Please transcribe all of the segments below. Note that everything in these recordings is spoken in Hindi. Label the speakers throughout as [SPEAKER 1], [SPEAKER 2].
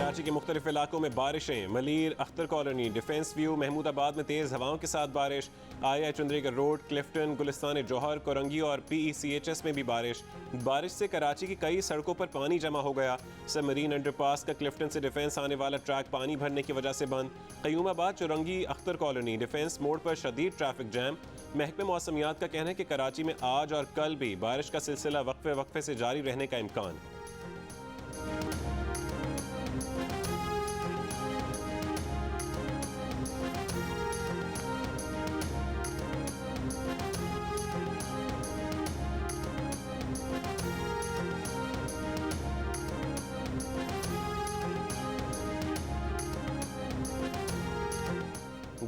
[SPEAKER 1] कराची के मुख्तलिफ इलाकों में बारिशें, Malir, Akhtar colony, defence view, Mahmudabad में तेज़ हवाओं के साथ बारिश, आया चंद्रीगढ़ रोड, क्लिफ्टन, गुलिस्तान जौहर, कोरंगी और PECHS में भी बारिश से कराची की कई सड़कों पर पानी जमा हो गया। सबमरीन अंडरपास का क्लिफ्टन से डिफेंस आने वाला ट्रैक पानी भरने की वजह से बंद। क़य्यूमाबाद, चौरंगी, अख्तर कॉलोनी, डिफेंस मोड़ पर शदीद ट्रैफिक जैम। महकमे मौसमियात का कहना है कि कराची में आज और कल भी बारिश का सिलसिला वक्फे से जारी रहने का इम्कान है।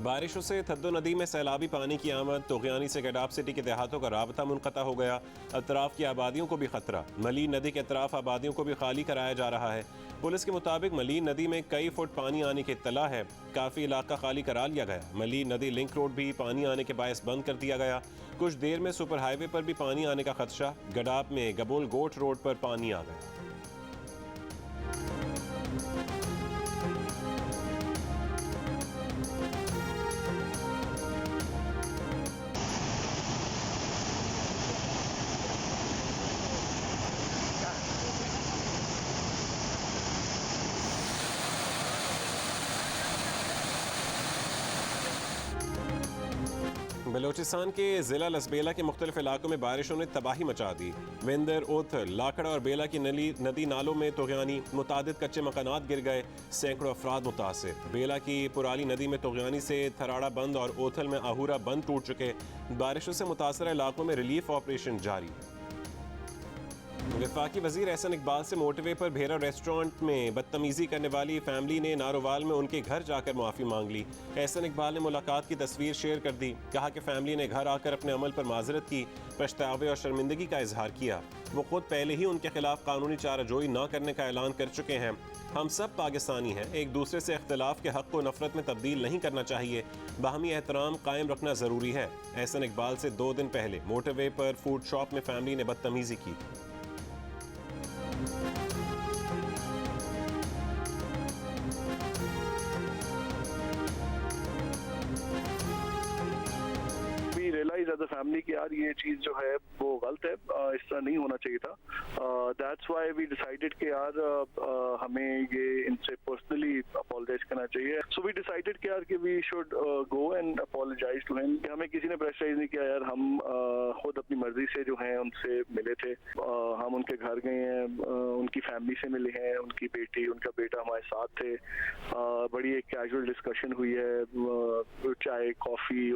[SPEAKER 1] बारिशों से थद्दो नदी में सैलाबी पानी की आमद, तोगयानी से गडाब सिटी के देहातों का राबता मुनक़ता हो गया। अतराफ की आबादियों को भी खतरा, मलीन नदी के अतराफ आबादियों को भी खाली कराया जा रहा है। पुलिस के मुताबिक मलीन नदी में कई फुट पानी आने की इत्तला है। काफ़ी इलाका खाली करा लिया गया। मलीन नदी लिंक रोड भी पानी आने के बायस बंद कर दिया गया। कुछ देर में सुपर हाईवे पर भी पानी आने का खदशा। गडाब में गबोल गोट रोड पर पानी आ गया। बलोचिस्तान के ज़िला लसबेला के मुख्तलिफ इलाकों में बारिशों ने तबाही मचा दी। विंदर, ओथल, लाखड़ा और बेला की नदी नालों में तोगयानी, मुतादिद कच्चे मकानात गिर गए, सैकड़ों अफराद मुतासिर। बेला की पुराली नदी में तोगयानी से थराड़ा बंद और ओथल में आहूरा बंद टूट चुके। बारिशों से मुतासरा इलाकों में रिलीफ ऑपरेशन जारी है। वफाकी वजीर एहसन इकबाल से मोटरवे पर भेरा रेस्टोरेंट में बदतमीजी करने वाली फैमिली ने नारोवाल में उनके घर जाकर माफ़ी मांग ली। एहसन इकबाल ने मुलाकात की तस्वीर शेयर कर दी। कहा कि फैमिली ने घर आकर अपने अमल पर माजरत की, पछतावे और शर्मिंदगी का इजहार किया। वो खुद पहले ही उनके खिलाफ कानूनी चाराजोई न करने का ऐलान कर चुके हैं। हम सब पाकिस्तानी हैं, एक दूसरे से इख्तलाफ के हक़ को नफरत में तब्दील नहीं करना चाहिए, बाहमी एहतराम कायम रखना ज़रूरी है। एहसन इकबाल से 2 दिन पहले मोटरवे पर फूड शॉप में फैमिली ने बदतमीजी की थी।
[SPEAKER 2] रियलाइज एज अ फैमिली कि यार ये चीज जो है वो गलत है, इस तरह नहीं होना चाहिए था। दैट्स व्हाई वी डिसाइडेड कि यार हमें ये इनसे पर्सनली अपोलोजाइज करना चाहिए। सो वी डिसाइडेड कि यार कि we should go and apologise to him. हमें किसी ने प्रेशराइज नहीं किया यार, हम खुद अपनी मर्जी से जो है उनसे मिले थे। हम उनके घर गए हैं, उनकी फैमिली से मिले हैं, उनकी बेटी उनका बेटा हमारे साथ थे। बड़ी एक कैजुअल डिस्कशन हुई है, चाय कॉफी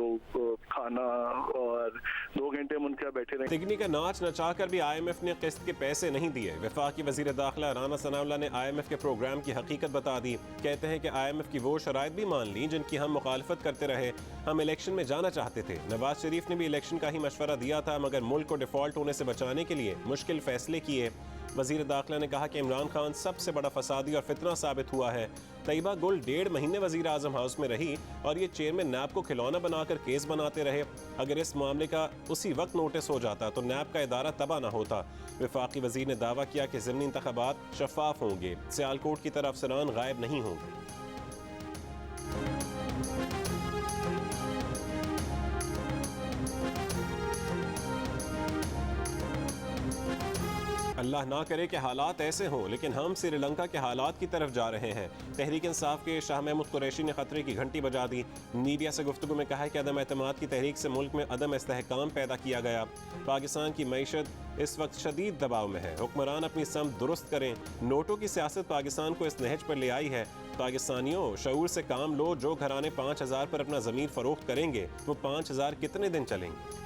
[SPEAKER 2] खाना, और 2 घंटे हम उनके बैठे रहे।
[SPEAKER 1] तिगनी का नाच नचाकर भी IMF ने किस्त के पैसे नहीं दिए। वफाकी वजीर दाखिला राना सनाउल्लाह ने IMF के प्रोग्राम की हकीकत बता दी। कहते हैं कि IMF की वो शराइत भी मान ली जिनकी हम मुखालफत करते रहे। हम इलेक्शन में जाना चाहते थे। नवाज शरीफ ने भी इलेक्शन का ही मशवरा दिया था, मगर मुल्क को डिफॉल्ट होने से बचाने के लिए मुश्किल फैसले किए। वजीर दाखिला ने कहा कि इमरान खान सबसे बड़ा फसादी और फितना साबित हुआ है। तैयबा गुल 1.5 महीने वजीर आजम हाउस में रही और ये चेयरमैन नैब को खिलौना बनाकर केस बनाते रहे। अगर इस मामले का उसी वक्त नोटिस हो जाता तो नैब का इदारा तबाह ना होता। वफाकी वजीर ने दावा किया कि ज़िमनी इंतखाबात शफाफ होंगे, सियालकोट की तरफ अफसरान गायब नहीं होंगे। अल्लाह ना करे कि हालात ऐसे हों, लेकिन हम श्रीलंका के हालात की तरफ जा रहे हैं। तहरीक इंसाफ के शाह महमूद कुरैशी ने खतरे की घंटी बजा दी। मीडिया से गुफ्तगू में कहा है कि अदम एतमाद की तहरीक से मुल्क में अदम इस्तेहकाम पैदा किया गया। पाकिस्तान की मईशत इस वक्त शदीद दबाव में है। हुक्मरान अपनी समत दुरुस्त करें। नोटों की सियासत पाकिस्तान को इस नहज पर ले आई है। पाकिस्तानियों, शऊर से काम लो। जो घराने 5,000 पर अपना ज़मीर फरोख्त करेंगे वो 5,000 कितने दिन चलेंगे?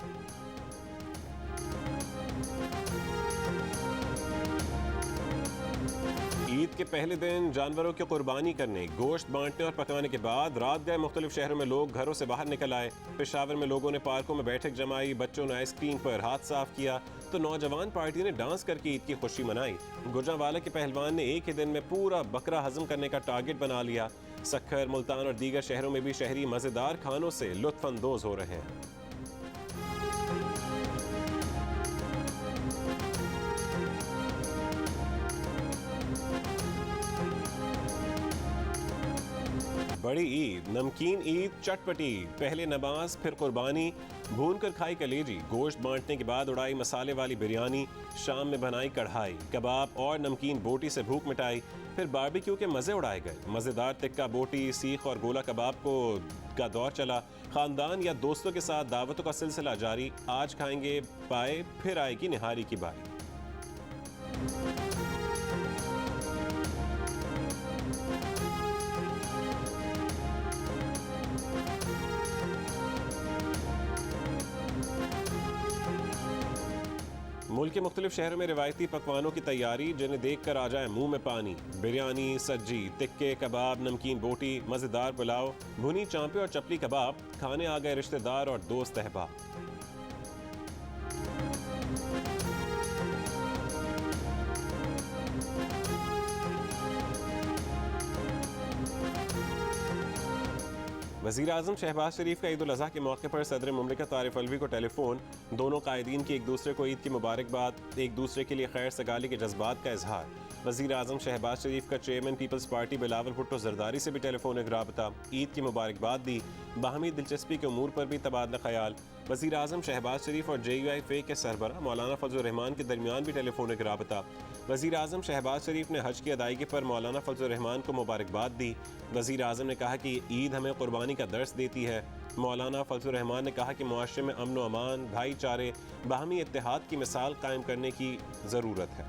[SPEAKER 1] ईद के पहले दिन जानवरों की कुर्बानी करने, गोश्त बांटने और पकाने के बाद रात गए मुख्तलिफ शहरों में लोग घरों से बाहर निकल आए। पेशावर में लोगों ने पार्कों में बैठक जमाई, बच्चों ने आइसक्रीम पर हाथ साफ किया तो नौजवान पार्टी ने डांस करके ईद की खुशी मनाई। गुजरांवाला के पहलवान ने एक ही दिन में पूरा बकरा हजम करने का टारगेट बना लिया। सक्खर, मुल्तान और दीगर शहरों में भी शहरी मज़ेदार खानों से लुत्फ़अंदोज़ हो रहे हैं। बड़ी ईद, नमकीन ईद, चटपटी, पहले नमाज फिर कुर्बानी, भून कर खाई कलेजी, गोश्त बांटने के बाद उड़ाई मसाले वाली बिरयानी, शाम में बनाई कढ़ाई, कबाब और नमकीन बोटी से भूख मिटाई, फिर बारबेक्यू के मज़े उड़ाए गए। मज़ेदार टिक्का बोटी, सीख और गोला कबाब का दौर चला। ख़ानदान या दोस्तों के साथ दावतों का सिलसिला जारी। आज खाएंगे पाए, फिर आएगी निहारी की बारी। मुल्क के मुख्तलिफ शहरों में रिवायती पकवानों की तैयारी, जिन्हें देख कर आ जाए मुंह में पानी। बिरयानी, सज्जी, टिक्के, कबाब, नमकीन बोटी, मज़ेदार पुलाव, भुनी चांपे और चपली कबाब, खाने आ गए रिश्तेदार और दोस्त अहबाब। वज़ीर आज़म शहबाज शरीफ का ईद उल अज़हा के मौके पर सदर मुमलिकत आरिफ अलवी को टेलीफोन। दोनों कायदीन की एक दूसरे को ईद की मुबारकबाद, एक दूसरे के लिए खैर सगाली के जज्बात का इजहार। वज़ीर आज़म शहबाज शरीफ का chairman people's party Bilawal Bhutto Zardari से भी टेलीफोनिक राबता, ईद की मुबारकबाद दी। बाहमी दिलचस्पी के उमूर पर भी तबादला ख्याल। वज़ीर आज़म शहबाज शरीफ और JUIFA के सरबराह मौलाना फजल रहमान के दरमियान भी टेलीफोनिक राबता। वज़ीर आज़म शहबाज शरीफ ने हज की अदायगी पर मौलाना फजल रहमान को मुबारकबाद दी। वज़ीर आज़म ने कहा कि ईद हमें कुर्बानी का दर्स देती है। मौलाना फजल रहमान ने कहा कि मुआशरे में अमन व अमान, भाईचारे, बाहमी इत्तेहाद की मिसाल कायम करने की ज़रूरत है।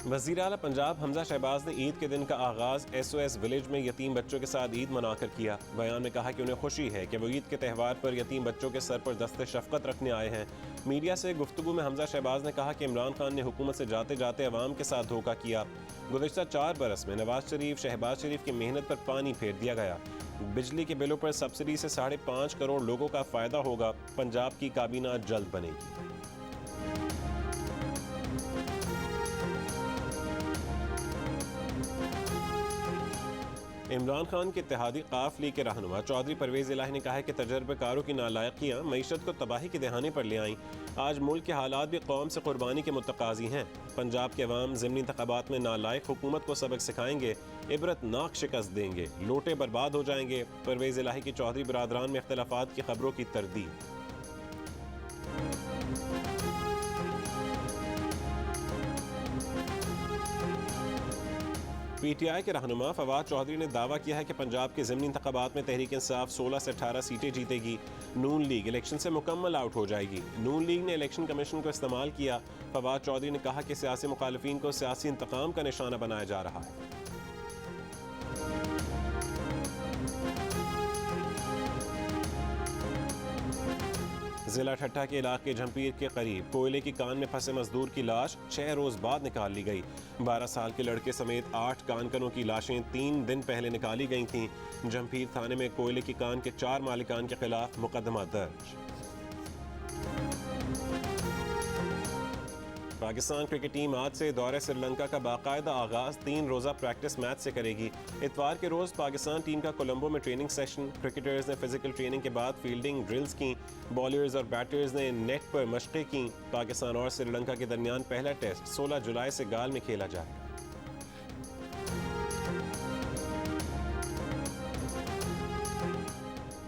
[SPEAKER 1] वज़ीर आला पंजाब हमजा शहबाज ने ईद के दिन का आगाज़ SOS विलेज में यतीम बच्चों के साथ ईद मनाकर किया। बयान में कहा कि उन्हें खुशी है कि वो ईद के त्यौहार पर यतीम बच्चों के सर पर दस्ते शफ़क़त रखने आए हैं। मीडिया से गुफ्तगू में हमजा शहबाज ने कहा कि इमरान खान ने हुकूमत से जाते जाते अवाम के साथ धोखा किया। गुज़िश्ता 4 बरस में नवाज शरीफ, शहबाज शरीफ की मेहनत पर पानी फेर दिया गया। बिजली के बिलों पर सब्सिडी से 5.5 करोड़ लोगों का फ़ायदा होगा। पंजाब की काबीना जल्द बनेगी। इमरान खान के इत्तेहादी क़ाफ लीग के रहनुमा चौधरी परवेज़ इलाही ने कहा है कि तजर्बेकारों की नालायकियाँ मईशत को तबाही के दहाने पर ले आईं। आज मुल्क के हालात भी कौम से कुर्बानी के मुतकाज़ी हैं। पंजाब के अवाम ज़िमनी इंतख़ाबात में नालायक हुकूमत को सबक सिखाएंगे, इबरतनाक शिकस्त देंगे, लोटे बर्बाद हो जाएंगे। परवेज़ इलाही की चौधरी बरादरान में इख्तलाफात की खबरों की तरदीद। PTI के रहनुमा फवाद चौधरी ने दावा किया है कि पंजाब के ज़िमनी इंतख़ाबात में तहरीक इंसाफ 16 से 18 सीटें जीतेगी। नून लीग इलेक्शन से मुकम्मल आउट हो जाएगी। नून लीग ने इलेक्शन कमीशन को इस्तेमाल किया। फवाद चौधरी ने कहा कि सियासी मुखालिफिन को सियासी इंतकाम का निशाना बनाया जा रहा है। जिला ठट्ठा के इलाके झंपीर के करीब कोयले की कान में फंसे मजदूर की लाश 6 रोज बाद निकाल ली गई। 12 साल के लड़के समेत 8 कानकनों की लाशें 3 दिन पहले निकाली गई थीं। झंपीर थाने में कोयले की कान के 4 मालिकान के खिलाफ मुकदमा दर्ज। पाकिस्तान क्रिकेट टीम आज से दौरे श्रीलंका का बाकायदा आगाज 3 रोज़ा प्रैक्टिस मैच से करेगी। इतवार के रोज़ पाकिस्तान टीम का कोलंबो में ट्रेनिंग सेशन। क्रिकेटर्स ने फिजिकल ट्रेनिंग के बाद फील्डिंग ड्रिल्स की। बॉलर्स और बैटर्स ने नेट पर मशक़ें की। पाकिस्तान और श्रीलंका के दरमियान पहला टेस्ट 16 जुलाई से गाल में खेला जाएगा।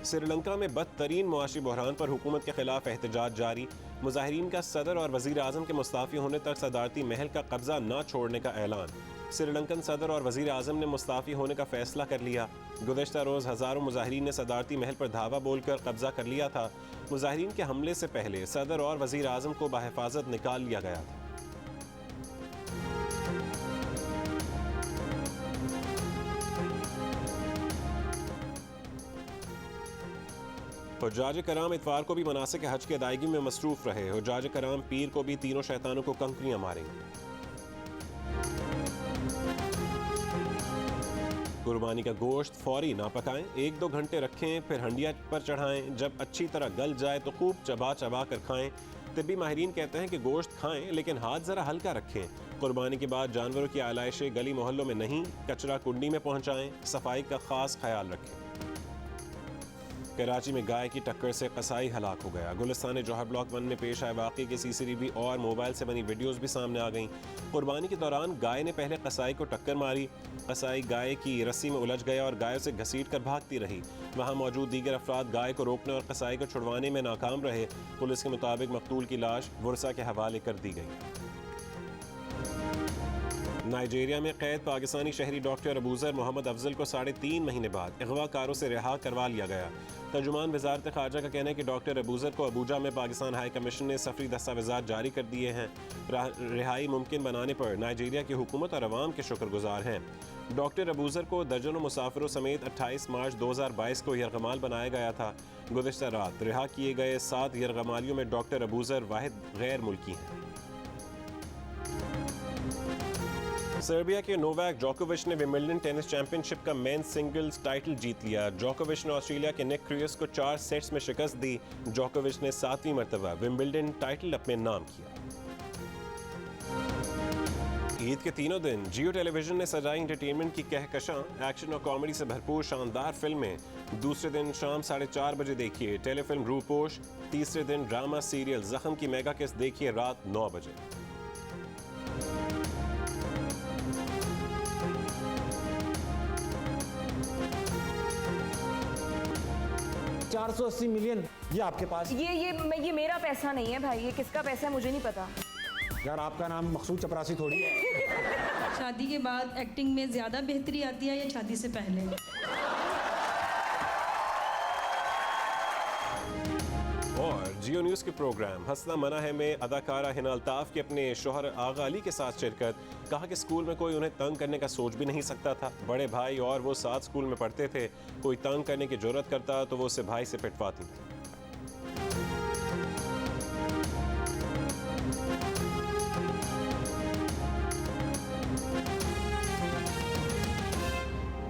[SPEAKER 1] श्रीलंका में बदतरीन मुआशी बहरान पर हुकूमत के खिलाफ एहतजाज जारी। मुजाहिरीन का सदर और वज़ीर आज़म के मुस्ताफ़ी होने तक सदारती महल का कब्जा न छोड़ने का ऐलान। श्रीलंकन सदर और वज़ीर आज़म ने मुस्ताफ़ी होने का फैसला कर लिया। गुज़श्ता रोज़ हज़ारों मुजाहिरीन ने सदारती महल पर धावा बोलकर कब्जा कर लिया था। मुजाहिरीन के हमले से पहले सदर और वज़ीर आज़म को बहिफाजत निकाल लिया गया था। हुज्जाज कराम इतवार को भी मनासिक हज की अदायगी में मसरूफ रहे। हुज्जाज कराम पीर को भी तीनों शैतानों को कंकरियां मारेंगे। कुर्बानी का गोश्त फौरी ना पकाएं, 1-2 घंटे रखें, फिर हंडिया पर चढ़ाएं। जब अच्छी तरह गल जाए तो खूब चबा चबा कर खाएं। तिब्बी माहिरीन कहते हैं कि गोश्त खाएं लेकिन हाथ ज़रा हल्का रखें। कुर्बानी के बाद जानवरों की आलाइशें गली मोहल्लों में नहीं, कचरा कुंडी में पहुंचाएं। सफाई का खास ख्याल रखें। कराची में गाय की टक्कर से कसाई हलाक हो गया। गुलिस्तान जौहर ब्लॉक 1 में पेश आए वाक़े की CCTV और मोबाइल से बनी वीडियोस भी सामने आ गईं। कुर्बानी के दौरान गाय ने पहले कसाई को टक्कर मारी। कसाई गाय की रस्सी में उलझ गया और गायों से घसीट कर भागती रही। वहाँ मौजूद दीगर अफराद गाय को रोकने और कसाई को छुड़वाने में नाकाम रहे। पुलिस के मुताबिक मकतूल की लाश वर्सा के हवाले कर दी गई। नाइजीरिया में कैद पाकिस्तानी शहरी डॉक्टर अबूजर मोहम्मद अफजल को 3.5 महीने बाद अगवाकारों से रिहा करवा लिया गया। तर्जुमान वजारत खारजा का कहना है कि डॉक्टर अबूजर को अबूजा में पाकिस्तान हाई कमीशन ने सफरी दस्तावेजात जारी कर दिए हैं। रिहाई मुमकिन बनाने पर नाइजीरिया की हुकूमत और अवाम के शुक्रगुजार हैं। डॉक्टर अबूजर को दर्जनों मुसाफिरों समेत 28 मार्च 2022 को यरगमाल बनाया गया था। गुज़िश्ता रात रिहा किए गए 7 यरगमालियों में डॉक्टर अबूजर वाहिद गैर मुल्की हैं। सर्बिया के नोवाक जोकोविच ने विंबलडन टेनिस चैंपियनशिप का मेंस सिंगल्स टाइटल जीत लिया। जोकोविच ने ऑस्ट्रेलिया के निक क्रियस को 4 सेट्स में शिकस्त दी। जोकोविच ने 7वीं मरतबा विंबलडन टाइटल अपने नाम किया। ईद के तीनों दिन जियो टेलीविजन ने सजाई एंटरटेनमेंट की कहकशां। एक्शन और कॉमेडी से भरपूर शानदार फिल्में। दूसरे दिन शाम 4:30 बजे देखिए टेलीफिल्म रूपोश। तीसरे दिन ड्रामा सीरियल जख्म की मेगा किस्त देखिए रात 9 बजे।
[SPEAKER 3] $480 मिलियन ये आपके पास।
[SPEAKER 4] ये मेरा पैसा नहीं है भाई, ये किसका पैसा है मुझे नहीं पता।
[SPEAKER 3] यार आपका नाम मकसूद चपरासी थोड़ी है।
[SPEAKER 5] शादी के बाद एक्टिंग में ज़्यादा बेहतरी आती है या शादी से पहले?
[SPEAKER 1] और जियो न्यूज़ के प्रोग्राम हंसना मना है में अदाकारा हिना अल्ताफ के अपने शोहर आगा अली के साथ शिरकत। कहा कि स्कूल में कोई उन्हें तंग करने का सोच भी नहीं सकता था। बड़े भाई और वो साथ स्कूल में पढ़ते थे। कोई तंग करने की जुर्रत करता तो वो उसे भाई से पिटवाती थी।